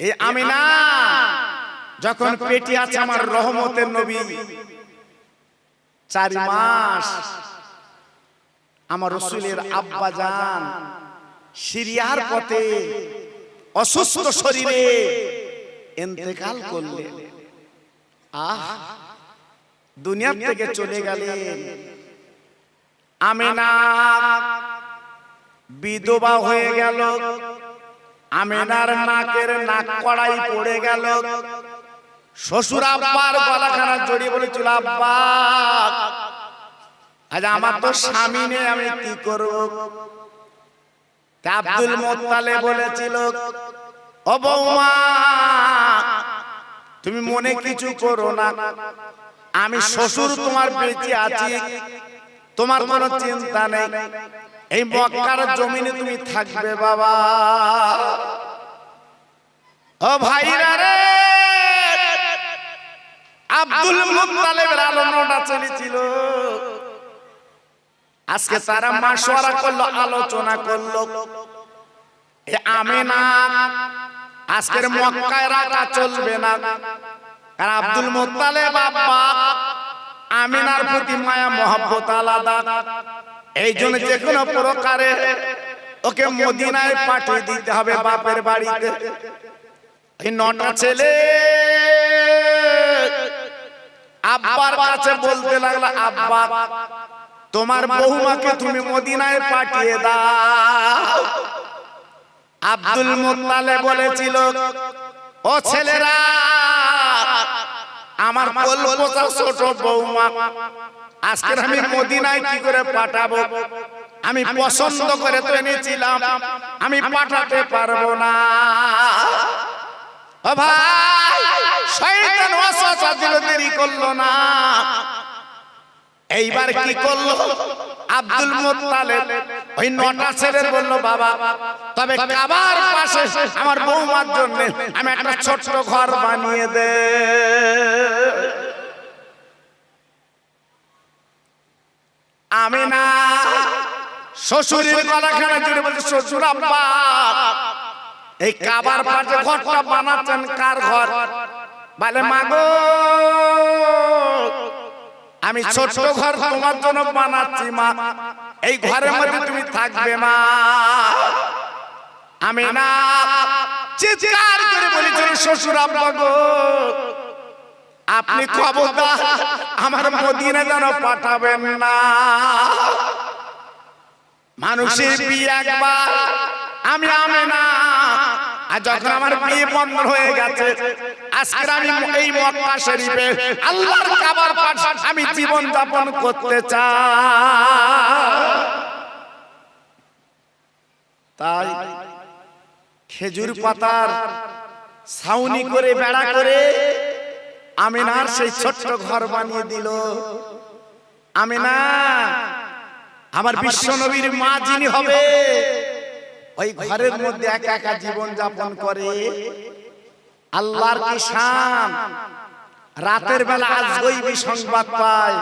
এই আমিনা যখন পেটে আছে আমার রহমতের নবী 4 মাস, আমার রাসূলের আব্বা জান সিরিয়ার পথে অসুস্থ শরীরে ইন্তেকাল করলেন। দুনিয়া থেকে চলে গেলেন। আমিনা বিধবা হয়ে গেল। আমিনার নাকের নাক কড়াই পড়ে গেল। শ্বশুর আব্বার গলাখানা জড়িয়ে বলেছিল, আব্বা আজ আমার তো স্বামী নেই, আমি কি করব? আব্দুল মুত্তালিব বলেছিল, ও বৌমা তুমি মনে কিছু করো না, আমি শ্বশুর তোমার বেঁচে আছি, তোমার কোনো চিন্তা নেই, এই মক্কার জমিনে তুমি থাকবে বাবা। ও ভাইরা রে, আব্দুল মুত্তালিবের আলোচনা চলেছিল। আজকে তারা মাশওয়ারা করলো, আলোচনা করলো, আমিনা আজকের মক্কায় রাখা চলবে না, কারণ আব্দুল মুত্তালিব বাবা আমিনার প্রতি মায়া মহব্বত আলাদা। এই জন্য যে কোনো প্রকারে ওকে মদিনায় পাঠিয়ে দিতে হবে বাপের বাড়িতে। এই 9টা ছেলে আব্বার কাছে বলতে লাগলো, আব্বা তোমার বৌমাকে তুমি মদিনায় পাঠিয়ে দাও। আব্দুল মুত্তালিব বলেছিল, ও ছেলেরা, আমার কলপোষা ছোট বৌমা আজকে আমি মদিনায় কি করে পাঠাবো? আমি পছন্দ করে তো এনেছিলাম, আমি পাঠাতে পারবো না। ও ভাই, শয়তান ওয়াসওয়াসা দিল, দেরি করলো না। এইবার কি করলো আব্দুল মুত্তালিব? ওই 9টা ছেলে বলল, বাবা তবে কাবার পাশে আমার বৌমার জন্য আমি একটা ছোট্ট ঘর বানিয়ে দে। আমিনা শ্বশুরের গলাখানা জুড়ে বলছে, শ্বশুর আব্বা এই কাবার পাশে ঘরটা বানাচ্ছেন কার ঘর? বলে, মাগো আমি ছোট্ট ঘর তোমার জন্য বানাচ্ছি মা, এই ঘরের মধ্যে তুমি থাকবে মা। আমিনা চিৎকার করে বলেছিল, শ্বশুর আব্বা গো, আপনি খবরদার আমার মদিনা যেন পাঠাবেন না। মানুষের বিয়ে একবার, আমি আমিনা আর যখন আমার বিয়ে বন্ধ হয়ে গেছে, আজকে আমি এই মক্কা শরীফে আল্লাহর কাবার পাশে আমি জীবন যাপন করতে চাই। তাই খেজুর পাতার ছাউনি করে বেড়া করে আমিনার সেই ছোট্ট ঘর বানিয়ে দিল। আমিনা আমার বিশ্ব নবীর মা যিনি হবে, ওই ঘরের মধ্যে একা একা জীবন যাপন করে। আল্লাহর কি শান! রাতের বেলা আজগৈবী সংবাদ পায়,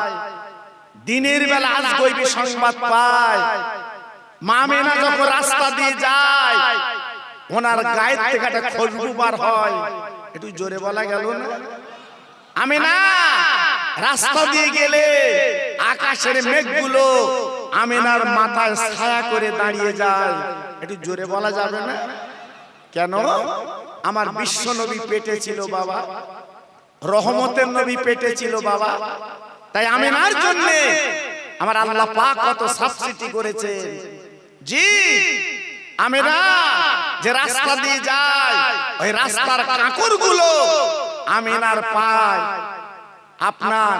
দিনের বেলা আজগৈবী সংবাদ পায়। মা আমিনা যখন রাস্তা দিয়ে যায়, ওনার গায়ের থেকে একটা খুশবু বার হয়। একটু জোরে বলা গেল না? আমিনা রাস্তা দিয়ে গেলে আকাশের মেঘগুলো আমিনার মাথায় ছায়া করে দাঁড়িয়ে যায়। একটু জোরে বলা যাবে না? কেন? আমার বিশ্ব নবী পেটে ছিল বাবা, রহমতের নবী পেটে ছিল বাবা। তাই আমিনার জন্য আমার আল্লাহ পাক কত সাবসিডি করেছে। জি, আমিনা যে রাস্তা দিয়ে যায়, ওই রাস্তার কাঁকরগুলো আমিনার পায় আপনার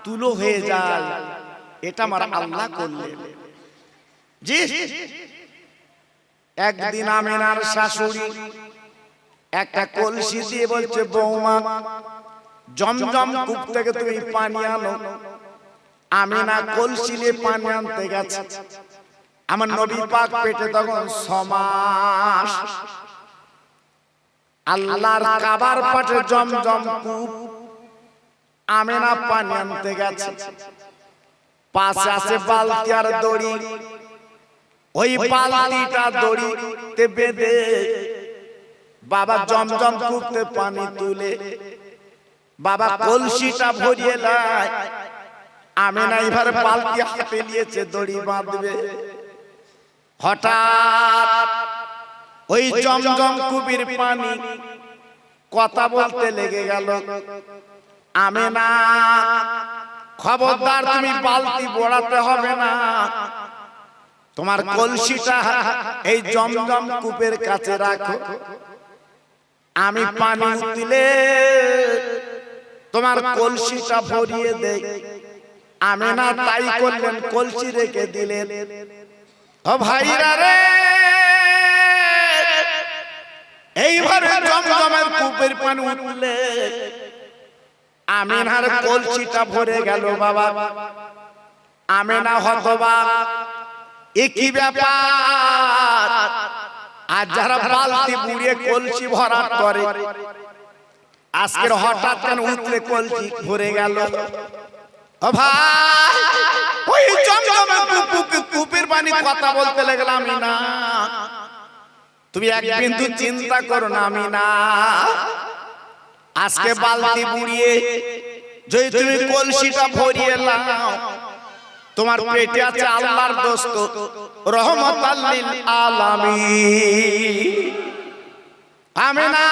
তুলো হয়ে যায়। এটা আমার আল্লাহ করলেন। জি, একদিন আমিনার শাশুড়ি একটা কলসি দিয়ে বলছে, বৌমা জমজম কূপ থেকে তুমি পানি আনো। আমিনা কলসি নিয়ে পানি আনতে গেছে। আমার নবী পাক পেটে তখন 6 মাস। আল্লাহর কাবার পাশে জমজম কূপ, আমিনা পানি আনতে গেছে। পাশে আছে বালতি আর দড়ি। ওই বালতিটা দড়িতে বেঁধে বাবা জমজম কূপতে পানি তুলে বাবা কলসিটা ভরিয়ে দেয়। আমিনা এবারে পালকি হাতে নিয়েছে, দড়ি বাঁধবে। হঠাৎ ওই জমজম কূপের পানি কথা বলতে লেগে গেল। আমিনা, খবরদার, তুমি বালতি বড়াতে হবে না, তোমার কলসিটা এই জমজম কূপের কাছে রাখো, আমি পানি তুলে তোমার কলসিটা ভরিয়ে দেই। আমিনা তাই করলেন, কলসি রেখে দিলেন। ও ভাইরা রে, এইভাবে জমজমের কূপের পানি উঠলে আমিনার কলসিটা ভরে গেল। বাবা আমিনা হতবাক, এ কি ব্যাপার? আর যারা বালতি বুড়িয়ে কলসি ভরাট করে, আজকের হঠাৎ কেন উঠলে কলসি ভরে গেল? ও ভাই, ওই জমজমের কূপের পানি কথা বলতে লাগলাম। আমিনা, তুমি এক বিন্দু চিন্তা করো না আমিনা, আজকে বালতি বুড়িয়ে যদি তুমি কলসিটা ভরিয়ে নাও, তোমার পেটে আছে আল্লাহর দোস্ত রহমাতাল লিল আলামিন। আমিনা,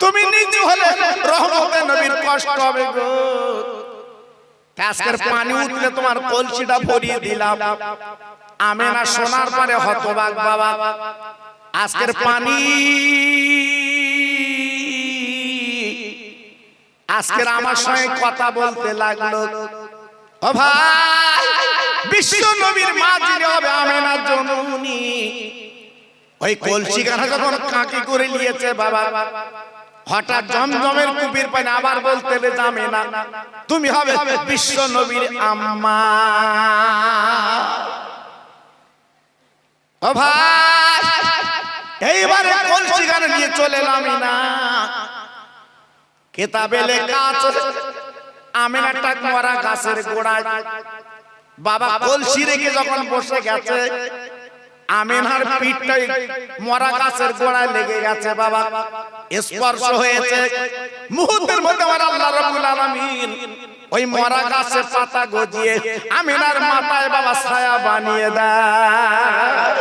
তুমি নিজে হলে রহমতে নবীর কষ্ট হবে গো। আজকের পানি উঠলে তোমার কলসিটা ভরিয়ে দিলাম। আমিনা শোনার পরে হতবাক। বাবা আজকের পানি, আজকের আমার সঙ্গে কথা বলতে লাগলো। ও ভাই, বিশ্ব নবীর মা যিনি হবে আমিনার জননী, ওই কলসিখানা যখন কাঁকি করে নিয়েছে বাবা, হঠাৎ জমজমের কূপের পানি আবার বলতে যাবে না, তুমি হবে বিশ্ব নবীর আম্মা। ও ভাই, এইবারে কলসিখানা নিয়ে চলে এলাম না, কিতাবে লেখা আছে আমিনাটা মরা গাছের গোড়ায় বাবা কলসি রেখে যখন বসে গেছে, আমিনার পিঠটা মরা গাছের গোড়ায় লেগে গেছে। বাবা স্পর্শ হয়েছে, মুহূর্তের মধ্যে আমার আল্লাহ রাব্বুল আলামিন ওই মরা গাছের পাতা গজিয়ে আমিনার মাথায় বাবা ছায়া বানিয়ে দেয়।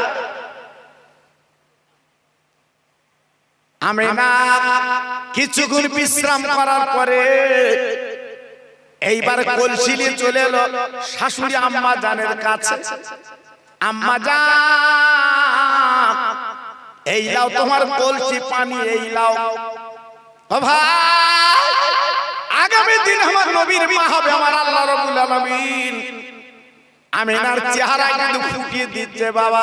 আমিনা কিছুক্ষণ বিশ্রাম করার পরে এইবার কলসি নিয়ে চলে এলো শাশুড়ি আম্মা জানের কাছে। আম্মা জান, এই লাও তোমার কলসি পানি, এই লাও। ও ভাই, আগামী দিন আমার নবীর মা হবে আমার আল্লাহ রাব্বুল আলামিন। আমিনার চেহারা কিন্তু ফুটিয়ে দিচ্ছে বাবা।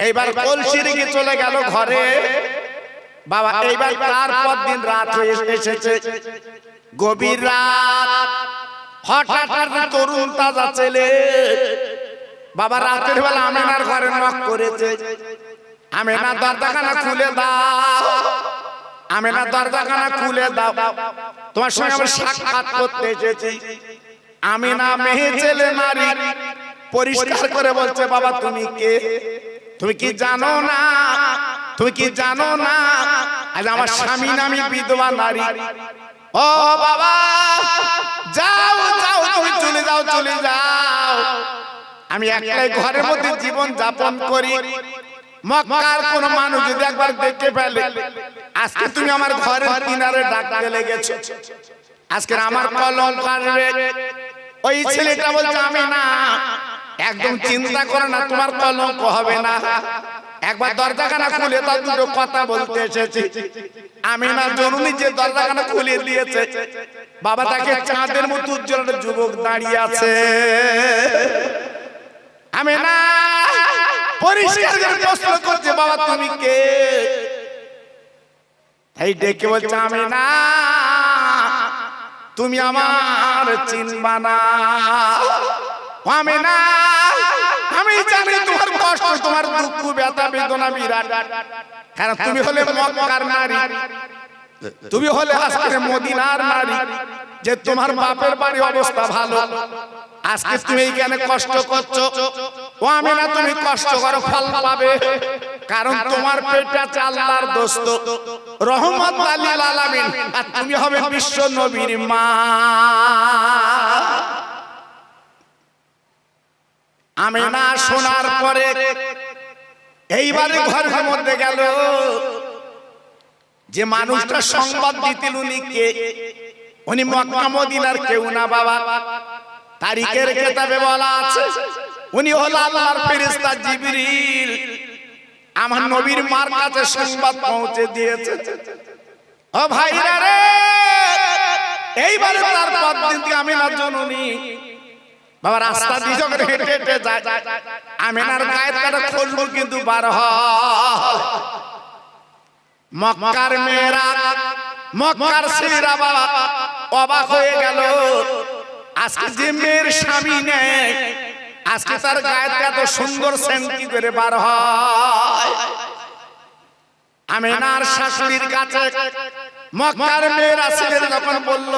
এইবার কলসি রেখে চলে গেল ঘরে। বাবা এইবার তারপর দিন রাত হয়ে এসেছে, গভীর রাত। হঠাৎ তরুণ তাজা ছেলে বাবা রাতের বেলা আমিনার ঘরে নক করেছে। আমিনা দরজাখানা খুলে দাও, আমিনা দরজাখানা খুলে দাও, তোমার সঙ্গে আমি সাক্ষাৎ করতে এসেছি। আমিনা মেয়ে ছেলে নারী পরিষ্কার করে বলছে, বাবা তুমি কে? তুমি কি জানো না? তুমি কি জানো না আজ আমার স্বামী নামী বিধবা নারী? ও বাবা, যাও যাও, তুমি চলে যাও, চলে যাও। আমি একলাই ঘরের মধ্যে জীবন যাপন করি। মক্কার কোন মানুষ যদি একবার দেখে ফেলে, আজকে তুমি আমার ঘরের কিনারে ডাকতে লেগেছো, আজকে আমার কলঙ্ক আসবে। ওই ছেলেটা বলছে, আমি না, একদম চিন্তা করো না, তোমার কলঙ্ক হবে না। একবার দরজাখানা খুলে তার দুটো কথা বলতে এসেছি। আমিনার জননী যে দরজাখানা খুলে দিয়েছে, বাবা তাকে চাঁদের মতো উজ্জ্বল যুবক দাঁড়িয়ে আছে। আমিনা পরিষ্কার করে প্রশ্ন করছে, বাবা তুমি কে? এই ডেকে বলছে, আমিনা তুমি আমার চিনবা না। আমিনা আমি জানি তোমার কষ্ট, তোমার দুঃখ, ব্যথা, বেদনা বিরাট, কারণ তুমি হলে মক্কার নারী, তুমি হলে আজকে মদিনার নারী, যে তোমার বাপের বাড়ি অবস্থা ভালো, আজকে তুমি এইখানে কষ্ট করছো। ও আমিনা তুমি কষ্ট করো, ফল পাবে। কারণ তোমার পেটটা আছে আল্লাহর দোস্ত রহমাতুল লিল আলামিন, আর তুমি হবে বিশ্ব নবীর মা। আমিনা শোনার পরে এইবারে ঘরের মধ্যে গেল যে মানুষটা সংবাদ দিতেন উনি কে? উনি মক্কা মদিনার কেউ না বাবা, তারিখের কিতাবে বলা আছে উনি হলো আল্লাহর ফেরেশতা জিবরিল। আমার নবীর মার কাছে সংবাদ পৌঁছে দিয়েছে। ও ভাইরা রে, এইবারে তার পরদিন থেকে আমিনার জননী বাবা রাস্তা দিয়ে যখন হেঁটে হেঁটে যায়, আমিনার গায়ের কাটা খুলবো কিন্তু বার হয়। মক্কার মেয়েরা, মক্কার ছেলেরা বাবা অবাক হয়ে গেল। আজকে যে মেয়ের স্বামী নেই, আজকে তার গায়ের এত সুন্দর সেন্ট কি করে বার হয়। আমিনার শাশুড়ির কাছে মক্কার মেয়েরা ছেলেরা যখন বলল,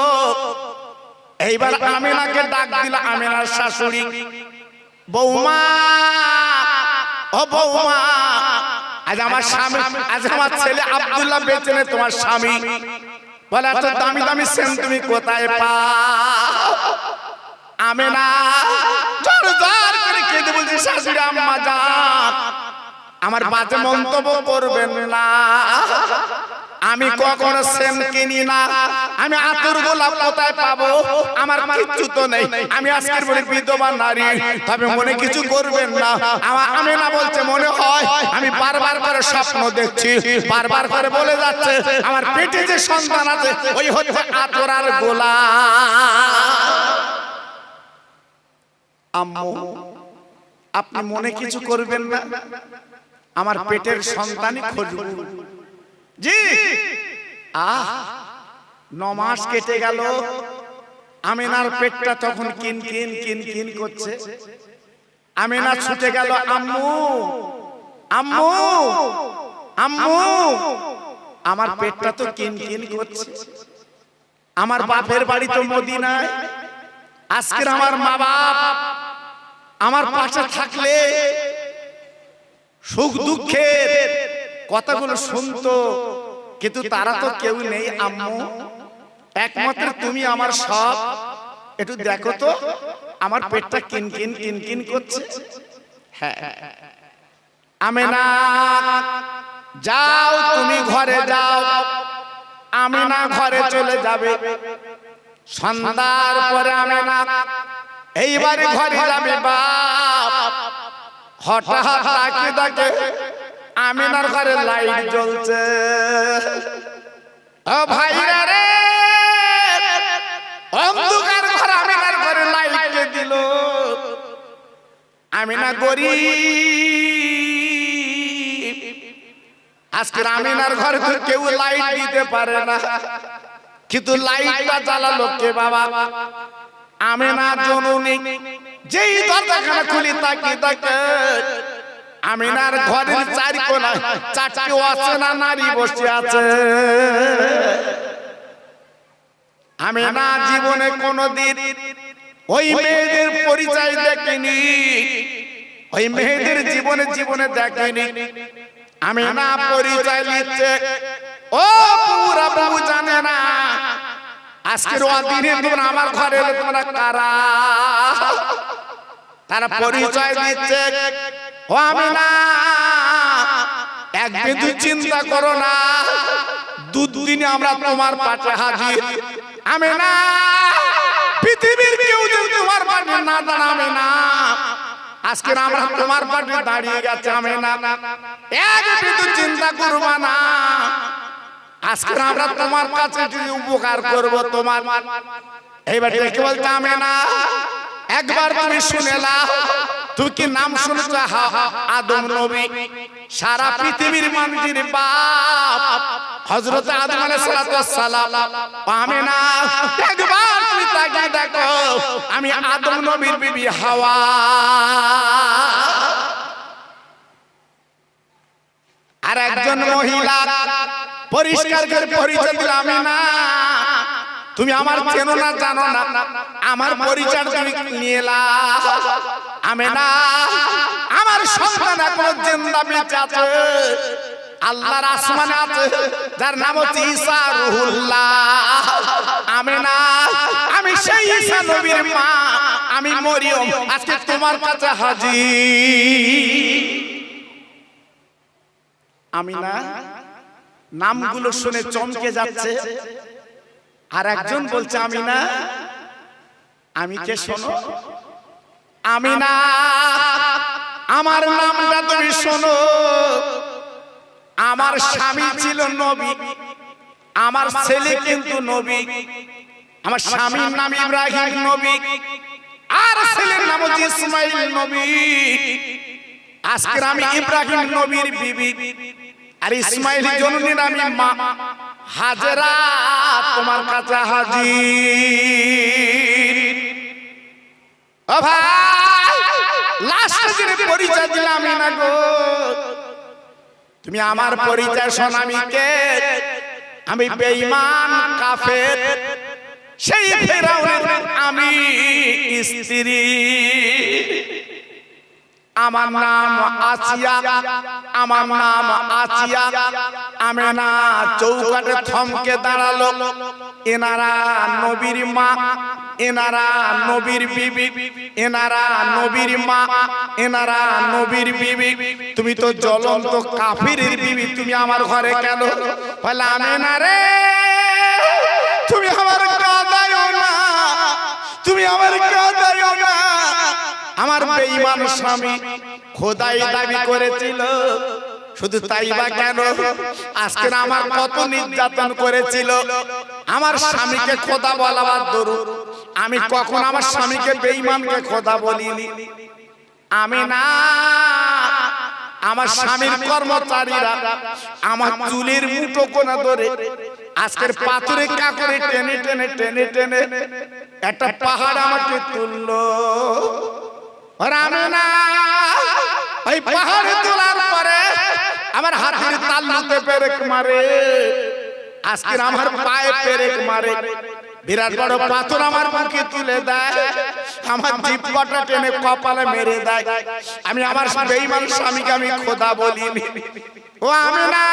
এইবার আমিনাকে ডাক দিল আমিনার শাশুড়ি, বৌমা ও বৌমা, আজ আমার স্বামী, আজ আমার ছেলে আব্দুল্লাহ বেঁচে নেই, তোমার স্বামী বলে এত দামি দামি সেন্ট তুমি কোথায় পাও? আমিনা জোরদার করে কেঁদে বলছে, শাশুড়ি আম্মা জান, আমার বাজে মন্তব্য করবেন না, আমি কখনো সেন্ট কিনি না, আমি আতর গোলাপ কোথায় পাবো? আমার কিচ্ছু তো নেই, আমি আজকের বলে বিধবা নারী, তবে মনে কিছু করবেন না। আমিনা বলছে, মনে হয় আমি বারবার করে স্বপ্ন দেখছি, বারবার করে বলে যাচ্ছে আমার পেটে যে সন্তান আছে ওই হচ্ছে আতর আর গোলাপ। আম্মু আপনি মনে কিছু করবেন না, আমার পেটের সন্তানই খুঁজব। জি। 9 মাস কেটে গেল, আমিনার পেটটা তখন কিন কিন কিন কিন করছে। আমিনা ছুটে গেল, আম্মু আম্মু আম্মু, আমার পেটটা তো কিন কিন করছে, আমার বাপের বাড়ি তো মদিনায়, আজকে আমার মা বাপ আমার পাশে থাকলে সুখ দুঃখের কথাগুলো শুনতো, কিন্তু তারা তো কেউ নেই আম্মু, একমাত্র তুমি আমার সব, একটু দেখো তো আমার পেটটা কিন কিন কিন কিন করছে। হ্যাঁ আমিনা যাও, তুমি ঘরে যাও। আমিনা ঘরে চলে যাবে। সন্ধ্যার পরে আমিনা এইবারে ঘরে যাবে, বাপ হঠাৎ তাকে দেখে আমিনার ঘরে লাইট জ্বলছে। ও ভাইরা রে, অন্ধকার ঘরে আমিনার ঘরে লাইট কে দিল। আমিনা গরিব, আজকে আমিনার ঘরে তো কেউ লাইট দিতে পারে না, কিন্তু লাইটটা জ্বালালো কে বাবা? আমিনা জননী। যেই দরজাখানা খুলি তাকি তাকে আমিনার ঘরের চারি কোণায় 4টি অচেনা নারী বসে আছে। আমিনা জীবনে কোনদিন ওই মেয়েদের পরিচয় দেখেনি, ওই মেয়েদের জীবনে জীবনে দেখেনি। আমিনা পরিচয় নিচ্ছে, ও পুরা বাবু জানে না আজকের দিনে তোমরা আমার ঘরে এলে তোমরা কারা? তারা পরিচয় দিচ্ছে, ও আমিনা এক বিন্দু চিন্তা করো না, দুদিনে আমরা তোমার পাশে হাজির। আমিনা পৃথিবীর কেউ যদি তোমার পাশে না দাঁড়াবে না, আজকে আমরা তোমার পাশে দাঁড়িয়ে গেছে। আমিনা এক বিন্দু চিন্তা করবা না, আজকে আমরা তোমার কাছে যদি উপকার করব তোমার। এইবার দেখে বলতে আমিনা একবার তুমি শুনে নাও, তুমি কি নাম শুনেছ? আদম নবী, সারা পৃথিবীর মানুষের বাপ হযরত আদম আলাইহিস সালাম। আমিনা একবার তুমি তাকে দেখো, আমি আদম নবীর বিবি হাওয়া। আর একজন মহিলা পরিষ্কার করে পরিচয় দিল, আমিনা তুমি আমার চেনো না জানো না, আমার পরিচয় তুমি নিয়ে নাও। আমেনা আমার সন্তান এখনো জিন্দা বেঁচে আছে, আল্লাহর আসমানে আছে, যার নাম হচ্ছে ঈসা রুহুল্লাহ। আমেনা আমি সেই ঈসা নবীর মা, আমি মরিয়ম আজকে তোমার কাছে হাজির। আমিনা নামগুলো শুনে চমকে যাচ্ছে, আর একজন বলছে আমিনা আমি কে শোনো। আমিনা আমার নামটা তুমি শোনো, আমার স্বামী ছিল নবী, আমার ছেলে কিন্তু নবী। আমার স্বামীর নাম ইব্রাহিম নবী, আর ছেলের নাম হচ্ছে ইসমাইল নবী। আজকে আমি ইব্রাহিম নবীর বিবি, আর ইসমাইল জননীর আমি মা। হাজেরা তোমার কাছে হাজির। ও ভাই, লাস্টে যে পরিচয় দিলাম না গো, তুমি আমার পরিচয় শোনো। আমি কে? আমি বেঈমান কাফের, সেই ফেরাউনের আমি স্ত্রী। আমার নাম আসিয়া, আমার নাম আসিয়া। আমেনা চৌকাঠে থমকে দাঁড়ালো। এনারা নবীর মা, এনারা নবীর বিবি, এনারা নবীর মা, এনারা নবীর বিবি। তুমি তো জ্বলন্ত কাফিরের বিবি, তুমি আমার ঘরে কেন? বলে আমেনা রে, তুমি আমার কাঁদায়ো না, তুমি আমার কাঁদায়ো না। আমার বেঈমান স্বামী খোদাই দাবি করেছিল, শুধু তাই বা কেন, আজকে আমার কত নির্যাতন করেছিল। আমার স্বামীকে খোদা বলাবার দরুদ, আমি কখন আমার স্বামীকে বেঈমানকে খোদা বলিনি। আমি না, আমার স্বামীর কর্মচারীরা আমার চুলের মুঠো কোনা ধরে আজকের পাথরে কাকরে টেনে টেনে টেনে টেনে একটা পাহাড় আমাকে তুললো। না ওই পাহাড়ে তোলার পরে আমার হাতের তালুতে পেরেক মারে, আজকে আমার পায়ে পেরেক মারে, বিরাট বড় পাথর আমার মুখে তুলে দেয়, আমার জিহ্বাটা টেনে কপালে মেরে দেয়। আমি আমার বেঈমান স্বামীকে আমি খোদা বলিনি। ও আমিনা,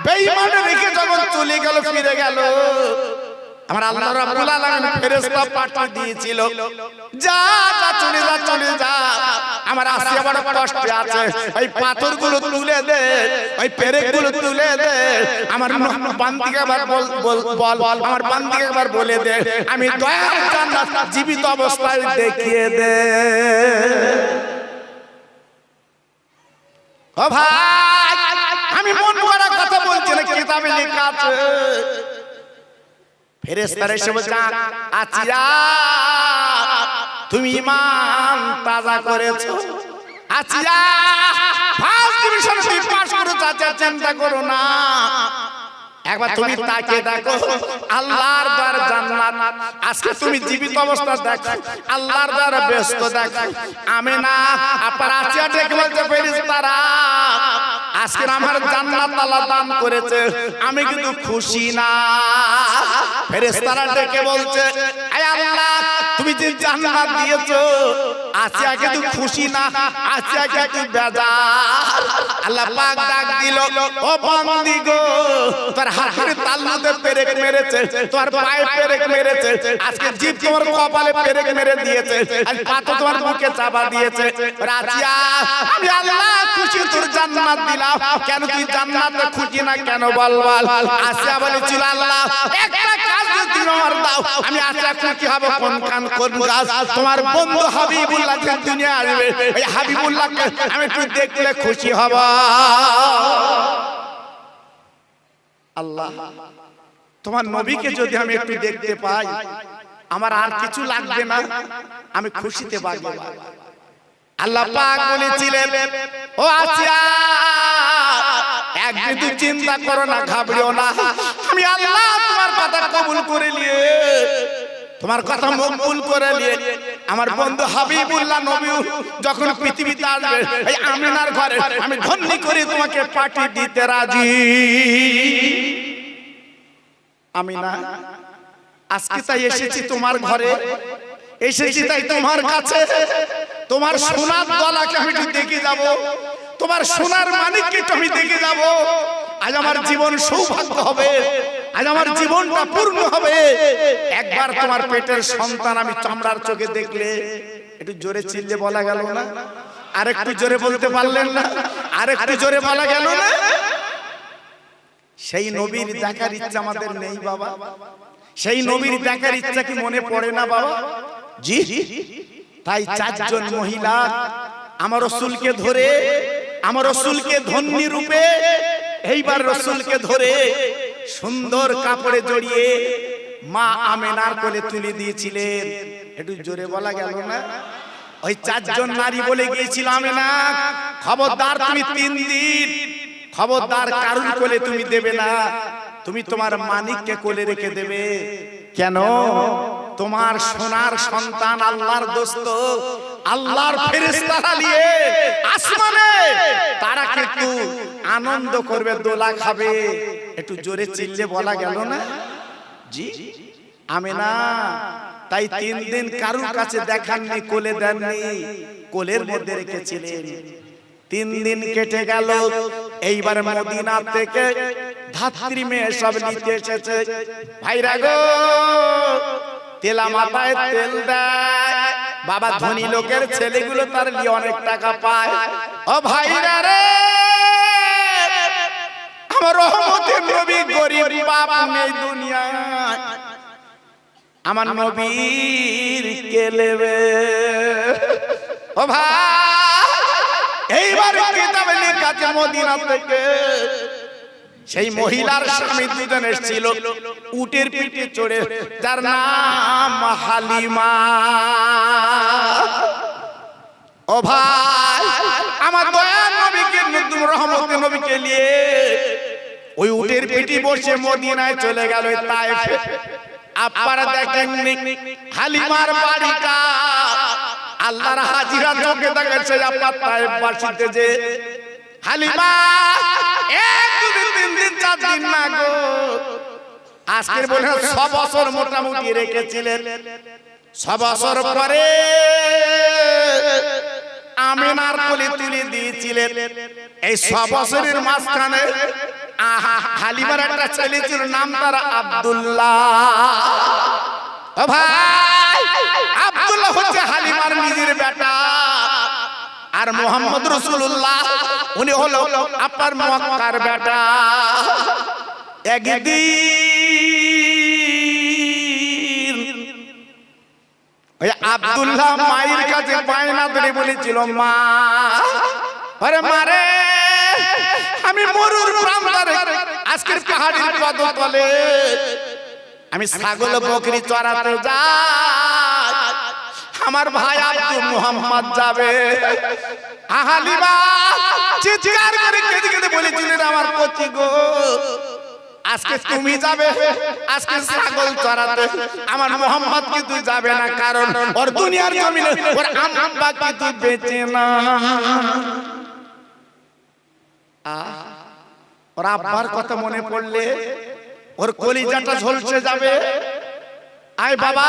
বেঈমান রেখে যখন চলে গেল, ফিরে গেল, আমার আল্লাহ রাব্বুল আলামিন ফেরেশতা পাঠিয়ে দিয়েছিল, যা যা চলে যা চলে যা, আমার আসিয়া বড় কষ্টে আছে, ওই পাথরগুলো তুলে দে, ওই পেরেকগুলো তুলে দে, আমার বান্দিকে একবার বল, আমার বান্দিকে একবার বলে দে, আমি দয়ার জান্নাত জীবিত অবস্থায় দেখিয়ে দে। ও ভাই, আমি মন গড়া কথা বলছি না, কিতাবে লেখা আছে। ফেরেশতারা এসে বলছে, আচিয়া তুমি ঈমান তাজা করেছো, আচিয়া ফার্স্ট ডিভিশন তুমি পাস করেছো, আচ্ছা চিন্তা করো না, একবার তুমি তাকে দেখো, আল্লাহর দ্বার জান্নাত, আজকে তুমি জীবিত অবস্থা দেখো, আল্লাহর দ্বার ব্যস্ত দেখো। আমিনা আপনার আচিয়া ডেকে বলছে, ফেরেশতারা আজকে আমার জান্নাত আল্লাহ দান করেছে, আমি কিন্তু খুশি না। ফেরেশতারা ডেকে বলছে, আয় আল্লাহ, তুমি যে জান্নাত দিয়েছো, আচিয়া কিন্তু খুশি না, আচিয়া কিন্তু বেজার। আল্লাহ পাক ডাক দিল, ও বান্দি গো, তোর হাতের তালুতে পেরেক মেরেছে, তোর পায়ে পেরেক মেরেছে, আজকে জিভ তোমার কপালে পেরেক মেরে দিয়েছে, আর পাথর তোমার মুখে চাপা দিয়েছে। আচিয়া আমি আল্লাহ খুশি, তোর জান্নাত দিলাম, কেন তুই জান্নাতে খুশি না কেন বল বল। আচিয়া বলেছিল, আল্লাহ একটা কাজ যদি আমার দাও, আমি আচিয়া খুশি হব। কোন কান কোন কাজ? তোমার বন্ধু হাবিবুল্লাহ দুনিয়া আসবে, ওই হাবিবুল্লাহকে আমি একটু দেখলে খুশি হব। আল্লাহ, তোমার নবীকে যদি আমি একটু দেখতে পাই, আমার আর কিছু লাগবে না, আমি খুশিতে বাঁচব। আল্লাহ পাক বলেছিলেন, ও আচিয়া একদিন তুই চিন্তা করো না, ঘাবড়িও না, আমি আল্লাহ তোমার কথা কবুল করে নিয়ে, তোমার কথা মকবুল করে নিয়ে, আমার বন্ধু হাবিবুল্লাহ নবী যখন পৃথিবীতে আসবে, এই আমিনার ঘরে আমি ধন্যি করে তোমাকে পাঠিয়ে দিতে রাজি। আমিনা আজকে তাই এসেছি তোমার ঘরে, এসেছি তাই তোমার কাছে। তোমার সোনার গলাকে আমি একটু দেখে যাব, তোমার সোনার মানিককে আমি দেখে যাব। আজ আমার জীবন সৌভাগ্য হবে, আজ আমার জীবনটা পূর্ণ হবে। একবার তোমার পেটের সন্তান আমি চামড়ার চোখে দেখলে। একটু জোরে চিল্লে বলা গেল না? আর একটু জোরে বলতে পারলেন না? আর একটু জোরে বলা গেল না? সেই নবীর দেখার ইচ্ছা আমাদের নেই বাবা? সেই নবীর দেখার ইচ্ছা কি মনে পড়ে না বাবা? জি। তাই চারজন মহিলা আমার রাসূলকে ধরে, আমার রাসূলকে ধন্যী রূপে, এইবার রাসূলকে ধরে সুন্দর কাপড়ে জড়িয়ে মা আমেনার কোলে তুলে দিয়েছিলেন। একটু জোরে বলা গেল না? ওই চারজন নারী বলে গিয়েছিল, আমেনা খবরদার তুমি 3 দিন খবরদার কারুর কোলে তুমি দেবে না, তুমি তোমার মানিককে কোলে রেখে দেবে। কেন? তোমার সোনার সন্তান আল্লাহর দোস্ত, আল্লাহর ফেরেশতারা নিয়ে আসমানে তারা কিন্তু আনন্দ করবে, দোলা খাবে। একটু জোরে চিল্লে বলা গেল না? জি। আমেনা তাই 3 দিন কারুর কাছে দেখাননি, কোলে দেননি, কোলের মধ্যে রেখেছিলেন। 3 দিন কেটে গেল। এইবার মদিনা থেকে ধাত্রী মেয়ে সব নিতে এসেছে। ভাইরা গো, তেলা মাথায় তেল দেয়। বাবা ধনী লোকের ছেলেগুলো তার নিয়ে অনেক টাকা পায়। ও ভাইরা রে, আমার রহমতের নবী গরিব বাপ নেই দুনিয়ায়, আমার নবীর কে নেবে? ও ভাই, এইবার কিতাবে লেখা আছে মদিনা থেকে সেই মহিলার স্বামী দুজন এসেছিল উটের পিঠে চড়ে, যার নাম হালিমা। ও ভাই, আমার দয়ার নবীকে, রহমতের নবীকে নিয়ে ওই উটের পিঠে বসে মদিনায় চলে গেল তায়েফে। আপনারা দেখেননি হালিমার বাড়িটা আল্লাহর হাজিরা চোখে দেখেছে আপনার তায়েফ বাসীতে যে হালিমা 1 2 3 দিন 4 দিন না গো, আজকের বলে 6 বছর মোটামুটি রেখেছিলেন। 6 বছর পরে আমেনার কোলে তুলে দিয়েছিলেন। এই 6 বছরের মাঝখানে হালিমার একটা ছেলে ছিল, নাম তার আব্দুল্লাহ। ও ভাই, আব্দুল্লাহ হচ্ছে হালিমার নিজের বেটা। আর মুহাম্মদ রাসূলুল্লাহ উনি হলো আপনার মক্কার বেটা। একদিন ওই আব্দুল্লাহ মায়ের কাছে বায়না ধরে বলেছিল, মা, আরে মারে, আমি মরুর প্রান্তরে আজকের পাহাড়ের পদতলে আমি ছাগল বকরি চড়াতে যাই, আমার ভাই আব্দুল মুহাম্মদ যাবে। হালিমা চিৎকার করে কেঁদে কেঁদে বলেছিলেন, আমার পতি গো, আজকে তুমি যাবে আজকে ছাগল চড়াতে, আমার মুহাম্মদ কিন্তু যাবে না, কারণ ওর দুনিয়ার জমিনে ওর আব্বা কিন্তু বেঁচে না। ওর আব্বার কথা মনে পড়লে ওর কলিজাটা ঝলসে যাবে। আয় বাবা,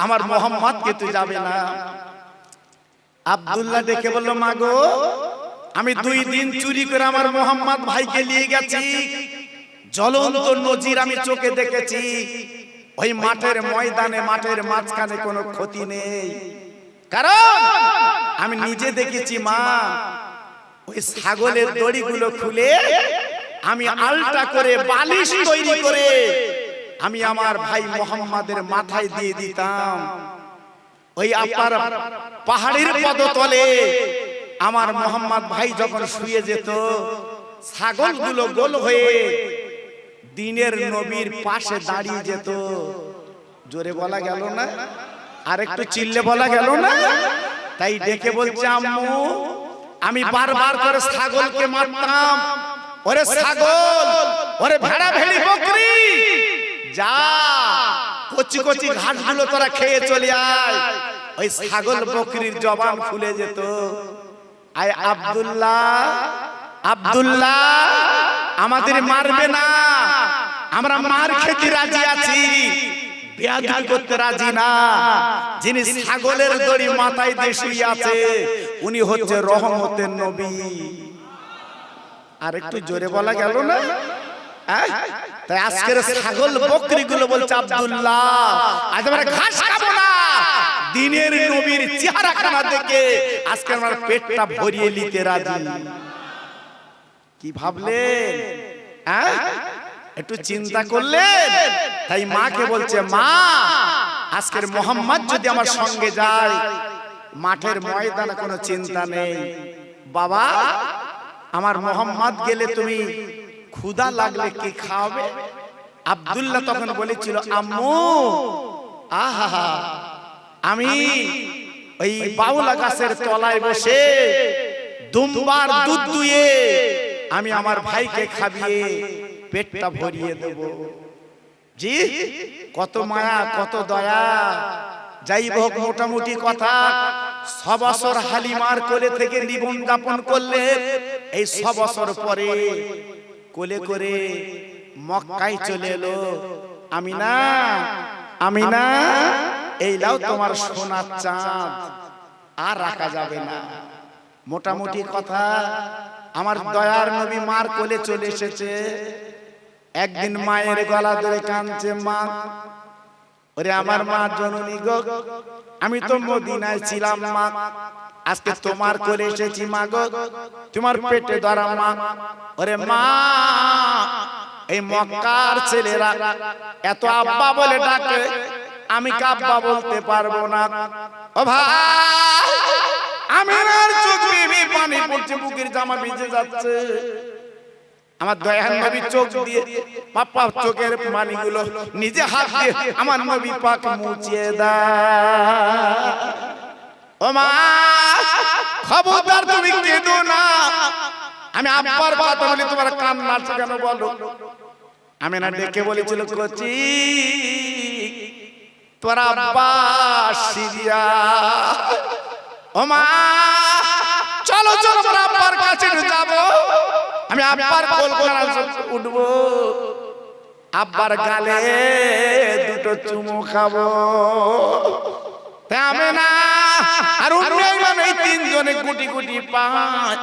আমার মুহাম্মদ কিন্তু যাবে না। আব্দুল্লাহ ডেকে বলল, মা গো, আমি 2 দিন চুরি করে আমার মুহাম্মদ ভাইকে নিয়ে গেছি। জ্বলন্ত নজির আমি চোখে দেখেছি। ওই মাঠের ময়দানে, মাঠের মাঝখানে কোনো ক্ষতি নেই, কারণ আমি নিজে দেখেছি মা, ওই ছাগলের দড়িগুলো খুলে আমি আলটা করে বালিশ তৈরি করে আমি আমার ভাই মুহাম্মাদের মাথায় দিয়ে দিতাম। ওই আপনার পাহাড়ের পদতলে আমার মুহাম্মদ ভাই যখন শুয়ে যেত, ছাগলগুলো গোল হয়ে দিনের নবীর পাশে দাঁড়িয়ে যেত। জোরে বলা গেল না? আর একটু চিল্লে বলা গেল না? তাই ডেকে বলছে, আম্মু, আমি বারবার করে ছাগলকে মারতাম। ওরে ছাগল, ওরে ভেড়া ভেড়ি বকরি, যা কচি কচি ঘাসগুলো তোরা খেয়ে চলে আয়। ওই ছাগল বকরির জবান খুলে যেত। আয় আব্দুল্লাহ, আব্দুল্লাহ, আমাদের মারবে না, আমরা মার খেতে রাজি আছি, বেয়াদবি করতে রাজি না। যিনি ছাগলের দড়ি মাথায় দিয়ে শুয়ে আছে উনি হচ্ছে রহমতের নবী। আর একটু জোরে বলা গেল না? তাই আজকের ছাগল বকরিগুলো বলছে আব্দুল্লাহ আজ আমরা ঘাস খাবো না, দিনের নবীর চেহারাখানা দেখে আজকে আমার পেটটা ভরিয়ে নিতে রাজি। কি ভাবলেন? একটু চিন্তা করলেন? তাই মাকে বলছে, মা আজকের মোহাম্মদ যদি আমার সঙ্গে যায় মাঠের ময়দানে কোনো চিন্তা নেই, বাবা আমার মোহাম্মদ গেলে তুমি ক্ষুধা লাগলে কি খাওয়াবে? আব্দুল্লাহ তখন বলেছিল, আম্মু আহা আমি ওই বাউলা গাছের তলায় বসে দুম্বার দুধ দুয়ে আমি আমার ভাইকে খাবিয়ে পেটটা ভরিয়ে দেব। জি কত মায়া কত দয়া। যাই হোক মোটামুটি কথা, 6 বছর হালিমার কোলে থেকে জীবন যাপন করলে এই 6 বছর পরে কোলে করে মক্কায় চলে এলো আমিনা। আমিনা এই লাও তোমার সোনার চাঁদ, আর রাখা যাবে না। মোটামুটি কথা আমার দয়ার নবী মার কোলে চলে এসেছে। একদিন মায়ের গলা ধরে কাঁদছে, মা ওরে আমার মা জননী গো, আমি তো মদিনায় ছিলাম মা, আজকে তোমার কোলে এসেছি মা গো, তোমার পেটে ধরা মা। ওরে মা এই মক্কার ছেলেরা এত আব্বা বলে ডাকে, আমি আব্বা বলতে পারবো না। ও ভাই আমিনার চোখ বেয়ে পানি পড়ছে, বুকের জামা ভিজে যাচ্ছে। আমার দয়ার নবী চোখ দিয়ে পাপা চোখের পানিগুলো নিজে হাত দিয়ে আমার নবী পাক মুছিয়ে দেয়। ও মা খবরদার তুমি কেঁদো না। আমি আব্বার কথা বলি তোমার কান্না আসছে কেন বলো? আমিনা ডেকে বলেছিল, কচি তোর আব্বা সিরিয়া। ও মা চলো চলো আমরা আব্বার কাছে যাবো, আমি আব্বার কোল কোলে উঠবো, আব্বার গালে দুটো চুমু খাবো। আমিনা আর এই 3 জনে গুটি গুটি পায়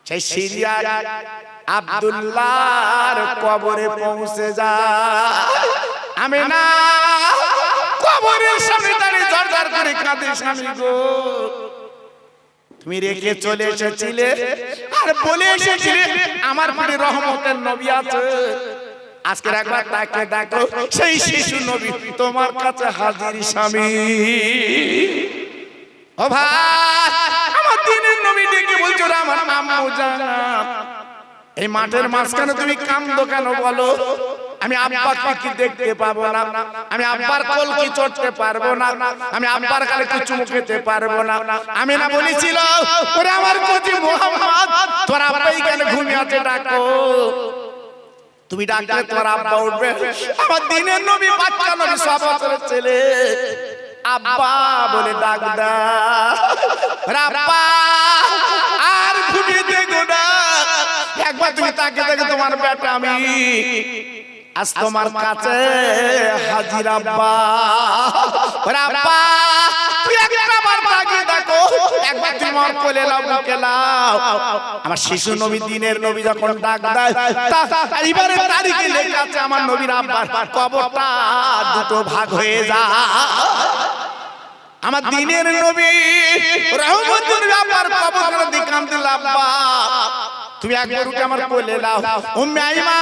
সেই সিরিয়া আব্দুল্লাহর কবরে পৌঁছে যায়। আমিনা কবরের সামনে দাঁড়িয়ে জড়জড় করে কাঁদে, স্বামী গো তুমি রেখে চলে এসেছিলে আর বলে এসেছিলে আমার পেটে রহমতের নবী আছে। আজকে একবার তাকে দেখো, সেই শিশু নবী তোমার কাছে হাজির স্বামী। ও ভাই আমার দিনের নবী ডেকে বলছো, আমার আম্মু জানা এই মাঠের মাঝখানে তুমি কান্দো কেন বলো? আমি আব্বাকে কি দেখতে পাবো না? আমি আব্বার কোল কি চড়তে পারবো না? আমি আব্বার গালে কি চুমু খেতে পারবো না? আমি না বলেছিল ওরে আমার কচি মোহাম্মদ তোর আব্বাই কেন ঘুমিয়ে আছে, ডাকো। তুমি ডাকলে তোর আব্বা উঠবে। আমার দিনের নবী বাচ্চা নবী 6 বছরের ছেলে আব্বা বলে ডাক দাও। আব্বা আর ঘুমিয়ে দেখো না, একবার তুমি তাকে দেখো তোমার বেটা আমি আজ তোমার কাছে হাজির আব্বা। আব্বা তুই একবার তাকিয়ে দেখো, একবার তুমি আমার কোলে লাও, বুকে লাও। আমার শিশু নবী দিনের নবী যখন ডাক দেয় এইবারে তারিখে লেখা আছে আমার নবীর আব্বার কবরটা 2 ভাগ হয়ে যায়। আমার দিনের নবী রহমতের আব্বার কবরটা দেখান দিল, আব্বা তুমি একবার উঠে আমার কোলে লাও। উম্মে আইমা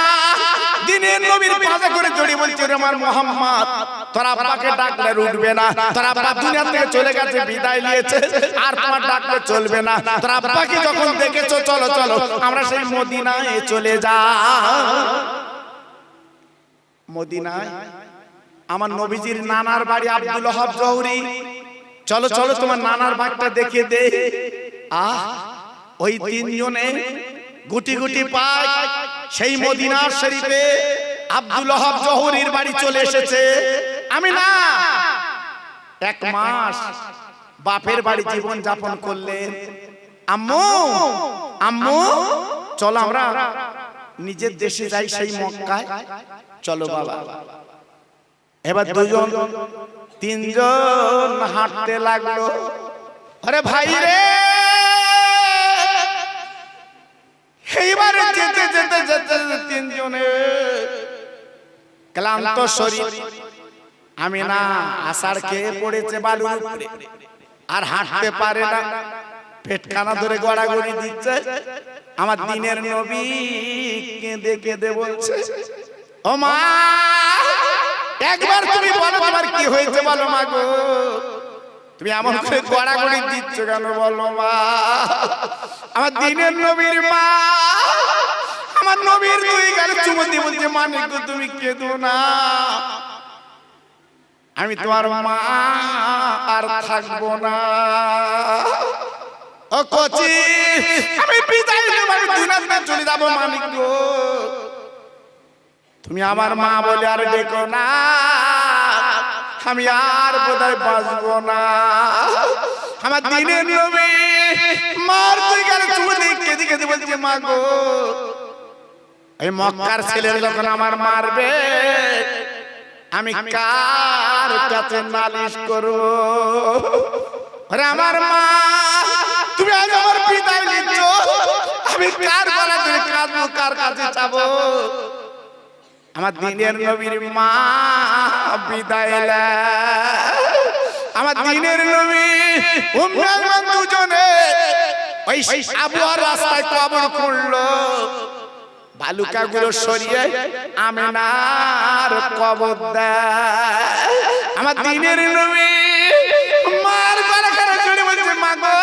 দিনের নবীর পাশে করে জড়িয়ে বলছে, আমার মোহাম্মদ তোর আব্বাকে ডাকলে উঠবে না, তোর আব্বা দুনিয়া থেকে চলে গেছে, বিদায় নিয়েছে, আর তোমার ডাকলে চলবে না। তোর আব্বাকে যখন দেখেছো চলো চলো আমরা সেই মদিনায় চলে যাই। মদিনায় আমার নবীজির নানার বাড়ি আব্দুল ওহাব জহুরি। চলো চলো তোমার নানার বাড়িটা দেখে দে। ওই 3 জনে গুটি গুটি পায় সেই মদিনার শরীফে আব্দুল ওহাব জহুরির বাড়ি চলে এসেছে। আমি না 1 মাস বাপের বাড়ি জীবন যাপন করলেন। আম্মু আম্মু চলো আমরা নিজের দেশে যাই, সেই মক্কায় চলো বাবা। এবার দুজন তিনজন হাঁটতে লাগলো। আরে ভাই রে, এইবার যেতে যেতে যেতে তিনজনে ক্লান্ত শরীর। আমিনা আষাঢ় খেয়ে পড়েছে বালুর উপরে, আর হাঁটতে পারে না, পেটখানা ধরে গড়াগড়ি দিচ্ছে। আমার দিনের নবী কেঁদে কেঁদে বলছে, ও মা, একবার তুমি বলো তোমার কি হয়েছে, বলো মা গো, তুমি এমন করে গড়াগড়ি দিচ্ছ কেন, বলো মা। আমার দিনের নবীর মা, আমার নবীর দুই গালে চুমু দিয়ে বলছে, মানিক গো তুমি কেঁদো না, আমি তোমার মা আর থাকবো না। ও কচি, আমি বিদায় নেব, আমি দুনিয়া চলে যাবো, মানিক গো তুমি আমার মা বলে আর ডেকো না, আমি আর বোধহয় বাঁচবো না। আমার দিনের নবী মার তুই গালে চুমু দিয়ে কেঁদে কেঁদে বলছে, মা গো, এই মক্কার ছেলের যখন আমার মারবে, আমি কার কাছে নালিশ করব? আরে আমার মা, তুমি আজ আমার বিদায় নিচ্ছ, আমি কার গলা ধরে কাঁদবো, কার কাছে যাবো? আমার দিনের নবীর মা বিদায় আমার দিনের নবী উম্মে আইমান দুজনে ওই আবুয়ার রাস্তায় কবর খুঁড়লো, বালুকাগুলো সরিয়ে আমিনার কবর দেয়। আমার দিনের নবী মার গলা ধরে বলছে, মা গো,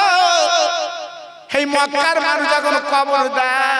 এই মক্কার মানুষ যখন কবর দেয়,